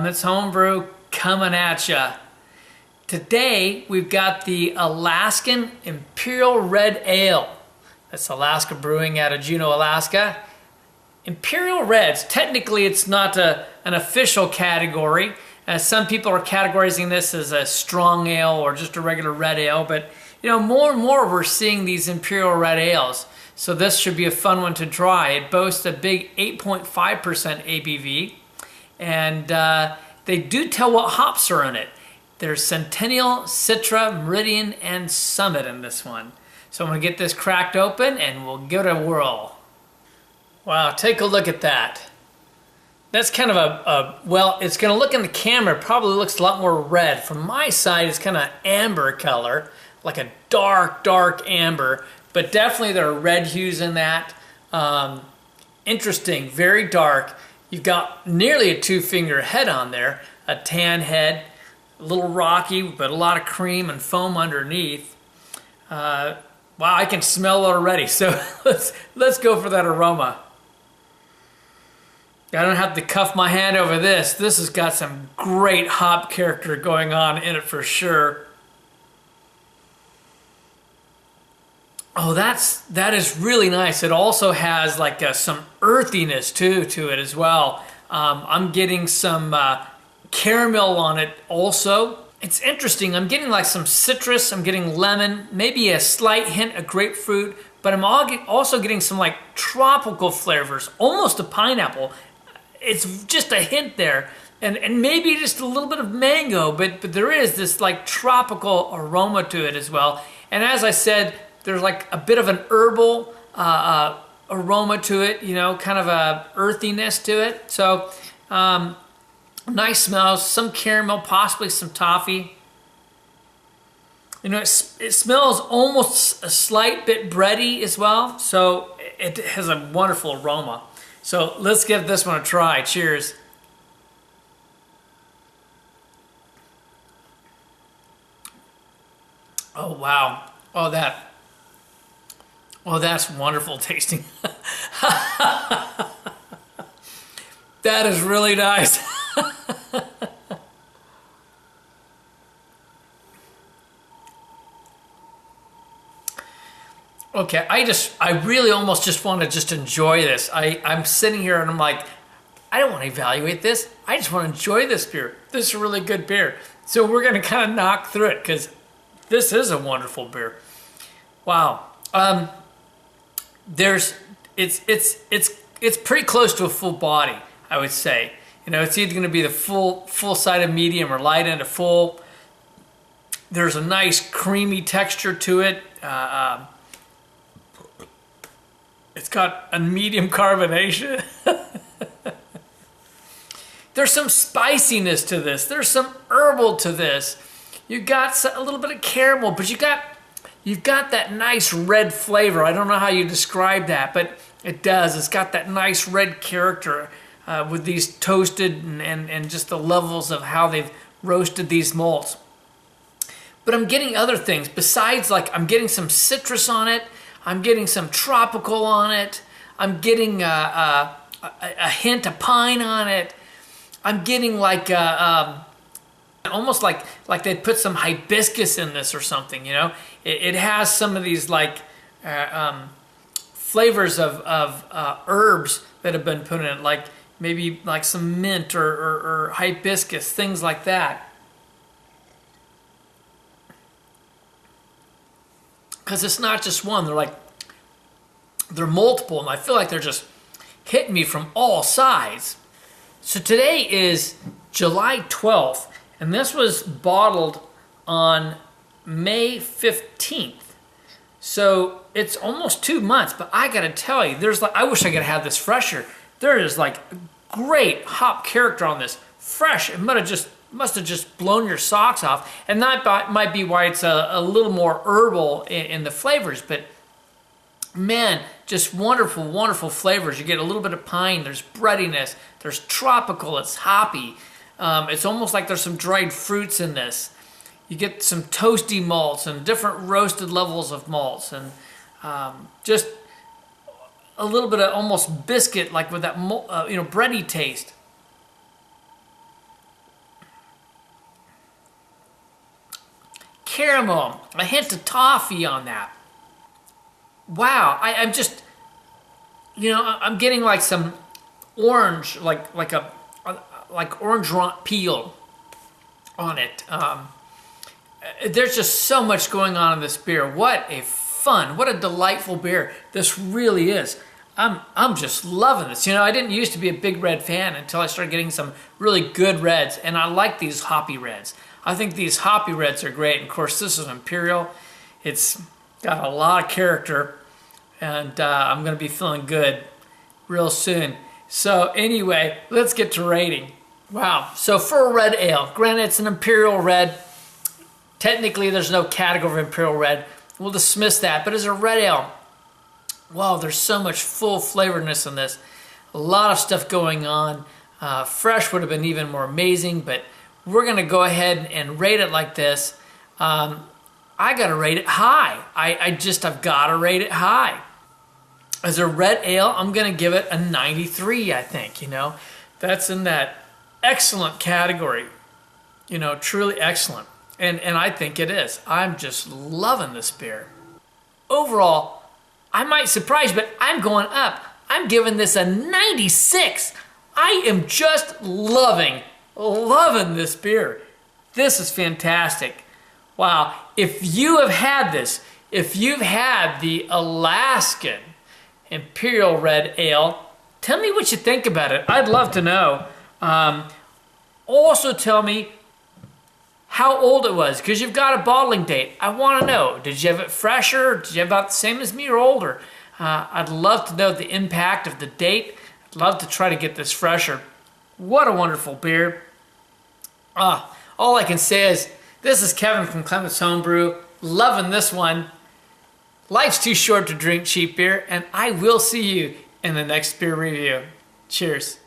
Clement's Homebrew coming at ya. Today we've got the Alaskan Imperial Red Ale. That's Alaskan Brewing out of Juneau, Alaska. Imperial Reds, technically it's not an official category. Some people are categorizing this as a strong ale or just a regular red ale, but you know, more and more we're seeing these Imperial Red Ales. So this should be a fun one to try. It boasts a big 8.5% ABV, and they do tell what hops are in it. There's Centennial, Citra, Meridian, and Summit in this one. So I'm gonna get this cracked open and we'll give it a whirl. Wow, take a look at that. That's kind of well, it's gonna look in the camera, it probably looks a lot more red. From my side, it's kind of amber color, like a dark, dark amber, but definitely there are red hues in that. Interesting, very dark. You've got nearly a 2-finger head on there, a tan head, a little rocky, but a lot of cream and foam underneath. Wow, I can smell it already. So let's go for that aroma. I don't have to cuff my hand over this. This has got some great hop character going on in it for sure. Oh, that is really nice. It also has like some earthiness to it as well. I'm getting some caramel on it also. It's interesting. I'm getting like some citrus. I'm getting lemon, maybe a slight hint of grapefruit, but I'm also getting some like tropical flavors, almost a pineapple. It's just a hint there, and maybe just a little bit of mango, but there is this like tropical aroma to it as well. And as I said, there's like a bit of an herbal aroma to it, you know, kind of a earthiness to it. So nice smells, some caramel, possibly some toffee. You know, it smells almost a slight bit bready as well, so it has a wonderful aroma. So let's give this one a try. Cheers. Oh, wow. Oh, that's wonderful tasting. That is really nice. Okay, I really almost just want to just enjoy this. I'm sitting here and I'm like, I don't want to evaluate this. I just want to enjoy this beer. This is a really good beer. So we're going to kind of knock through it because this is a wonderful beer. Wow. It's pretty close to a full body, I would say. You know, it's either going to be the full side of medium or light end of full. There's a nice creamy texture to it. It's got a medium carbonation. There's some spiciness to this. There's some herbal to this. You got a little bit of caramel, but you've got that nice red flavor. I don't know how you describe that, but it does. It's got that nice red character with these toasted and just the levels of how they've roasted these malts. But I'm getting other things besides, like, I'm getting some citrus on it. I'm getting some tropical on it. I'm getting a hint of pine on it. I'm getting like almost like they'd put some hibiscus in this or something, you know? It has some of these like flavors of herbs that have been put in it, like maybe like some mint or hibiscus, things like that. Because it's not just one, they're multiple, and I feel like they're just hitting me from all sides. So today is July 12th, and this was bottled on May 15th. So it's almost 2 months, but I gotta tell you, I wish I could have this fresher. There is like great hop character on this. Fresh, it must have just blown your socks off, and that might be why it's a little more herbal in the flavors, but man, just wonderful, wonderful flavors. You get a little bit of pine, there's breadiness, there's tropical, it's hoppy. It's almost like there's some dried fruits in this. You get some toasty malts and different roasted levels of malts, and just a little bit of almost biscuit, like with that bready taste. caramel, a hint of toffee on that. Wow, I'm just, I'm getting like some orange, like orange peel on it. There's just so much going on in this beer. What a delightful beer this really is. I'm just loving this. I didn't used to be a big red fan until I started getting some really good reds, and I like these hoppy reds. I think these hoppy reds are great. And of course, this is an Imperial. It's got a lot of character, and I'm going to be feeling good real soon. So anyway, let's get to rating. Wow. So for a red ale, granted it's an Imperial Red. Technically, there's no category of Imperial Red. We'll dismiss that. But as a red ale, wow, there's so much full flavoredness in this. A lot of stuff going on. Fresh would have been even more amazing, but we're going to go ahead and rate it like this. I got to rate it high. I've got to rate it high. As a red ale, I'm going to give it a 93, I think. That's in that excellent category. Truly excellent. And I think it is. I'm just loving this beer. Overall, I might surprise you, but I'm going up. I'm giving this a 96. I am just loving this beer. This is fantastic. Wow. If you have had this, if you've had the Alaskan Imperial Red Ale, tell me what you think about it. I'd love to know. Also tell me how old it was, because you've got a bottling date. I want to know. Did you have it fresher? Did you have about the same as me or older? I'd love to know the impact of the date. I'd love to try to get this fresher. What a wonderful beer. All I can say is, this is Kevin from Clement's Homebrew. Loving this one. Life's too short to drink cheap beer, and I will see you in the next beer review. Cheers.